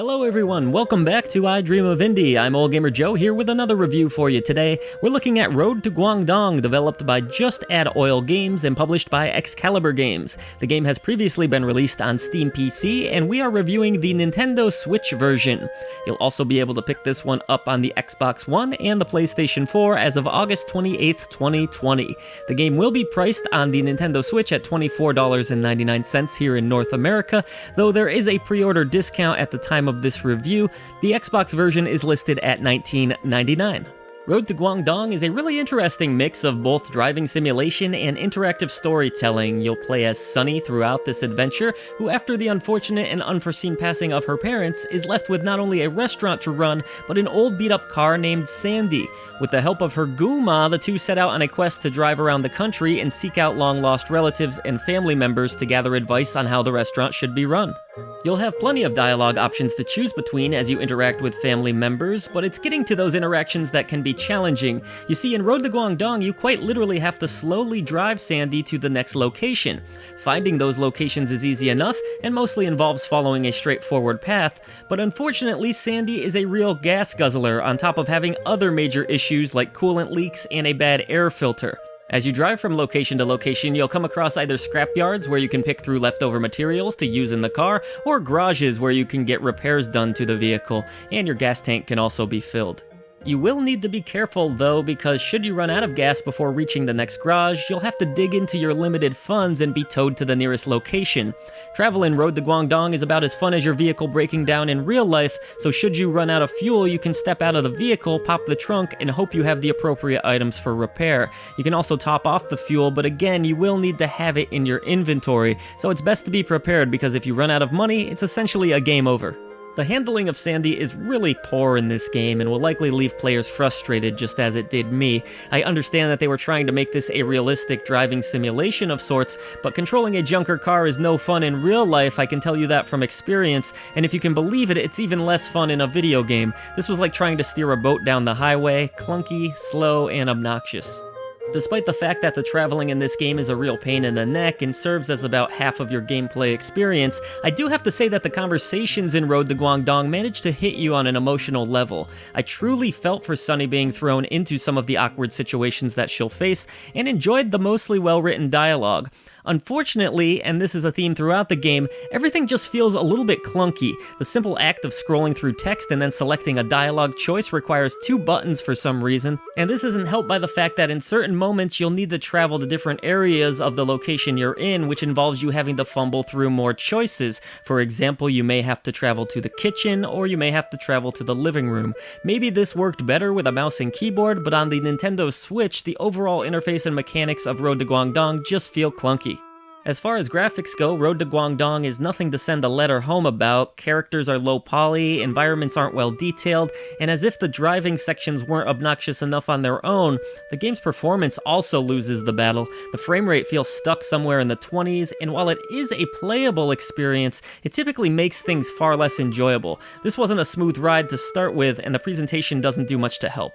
Hello everyone, welcome back to I Dream of Indie. I'm Ole Gamer Joe here with another review for you today. We're looking at Road to Guangdong, developed by Just Add Oil Games and published by Excalibur Games. The game has previously been released on Steam PC, and we are reviewing the Nintendo Switch version. You'll also be able to pick this one up on the Xbox One and the PlayStation 4 as of August 28th, 2020. The game will be priced on the Nintendo Switch at $24.99 here in North America, though there is a pre-order discount at the time of this review. The Xbox version is listed at $19.99. Road to Guangdong is a really interesting mix of both driving simulation and interactive storytelling. You'll play as Sunny throughout this adventure, who after the unfortunate and unforeseen passing of her parents, is left with not only a restaurant to run, but an old beat-up car named Sandy. With the help of her Guma, the two set out on a quest to drive around the country and seek out long-lost relatives and family members to gather advice on how the restaurant should be run. You'll have plenty of dialogue options to choose between as you interact with family members, but it's getting to those interactions that can be challenging. You see, in Road to Guangdong, you quite literally have to slowly drive Sandy to the next location. Finding those locations is easy enough, and mostly involves following a straightforward path, but unfortunately Sandy is a real gas guzzler, on top of having other major issues like coolant leaks and a bad air filter. As you drive from location to location, you'll come across either scrapyards where you can pick through leftover materials to use in the car, or garages where you can get repairs done to the vehicle, and your gas tank can also be filled. You will need to be careful though, because should you run out of gas before reaching the next garage, you'll have to dig into your limited funds and be towed to the nearest location. Travel in Road to Guangdong is about as fun as your vehicle breaking down in real life, so should you run out of fuel, you can step out of the vehicle, pop the trunk, and hope you have the appropriate items for repair. You can also top off the fuel, but again, you will need to have it in your inventory, so it's best to be prepared because if you run out of money, it's essentially a game over. The handling of Sandy is really poor in this game and will likely leave players frustrated just as it did me. I understand that they were trying to make this a realistic driving simulation of sorts, but controlling a junker car is no fun in real life, I can tell you that from experience, and if you can believe it, it's even less fun in a video game. This was like trying to steer a boat down the highway, clunky, slow, and obnoxious. Despite the fact that the traveling in this game is a real pain in the neck and serves as about half of your gameplay experience, I do have to say that the conversations in Road to Guangdong managed to hit you on an emotional level. I truly felt for Sunny being thrown into some of the awkward situations that she'll face, and enjoyed the mostly well-written dialogue. Unfortunately, and this is a theme throughout the game, everything just feels a little bit clunky. The simple act of scrolling through text and then selecting a dialogue choice requires 2 buttons for some reason, and this isn't helped by the fact that in certain moments you'll need to travel to different areas of the location you're in, which involves you having to fumble through more choices. For example, you may have to travel to the kitchen, or you may have to travel to the living room. Maybe this worked better with a mouse and keyboard, but on the Nintendo Switch, the overall interface and mechanics of Road to Guangdong just feel clunky. As far as graphics go, Road to Guangdong is nothing to send a letter home about. Characters are low poly, environments aren't well detailed, and as if the driving sections weren't obnoxious enough on their own, the game's performance also loses the battle. The frame rate feels stuck somewhere in the 20s, and while it is a playable experience, it typically makes things far less enjoyable. This wasn't a smooth ride to start with, and the presentation doesn't do much to help.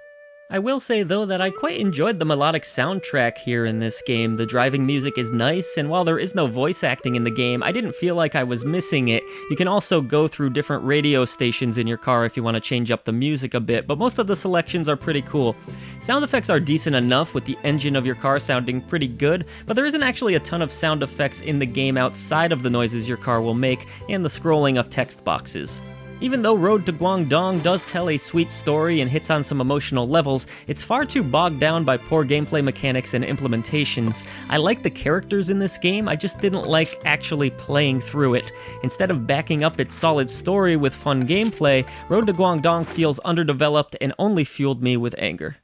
I will say though that I quite enjoyed the melodic soundtrack here in this game. The driving music is nice, and while there is no voice acting in the game, I didn't feel like I was missing it. You can also go through different radio stations in your car if you want to change up the music a bit, but most of the selections are pretty cool. Sound effects are decent enough, with the engine of your car sounding pretty good, but there isn't actually a ton of sound effects in the game outside of the noises your car will make and the scrolling of text boxes. Even though Road to Guangdong does tell a sweet story and hits on some emotional levels, it's far too bogged down by poor gameplay mechanics and implementations. I like the characters in this game, I just didn't like actually playing through it. Instead of backing up its solid story with fun gameplay, Road to Guangdong feels underdeveloped and only fueled me with anger.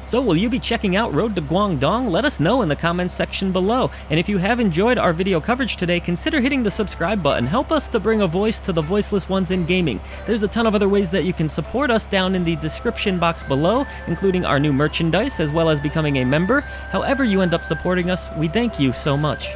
So will you be checking out Road to Guangdong? Let us know in the comments section below. And if you have enjoyed our video coverage today, consider hitting the subscribe button. Help us to bring a voice to the voiceless ones in gaming. There's a ton of other ways that you can support us down in the description box below, including our new merchandise as well as becoming a member. However you end up supporting us, we thank you so much.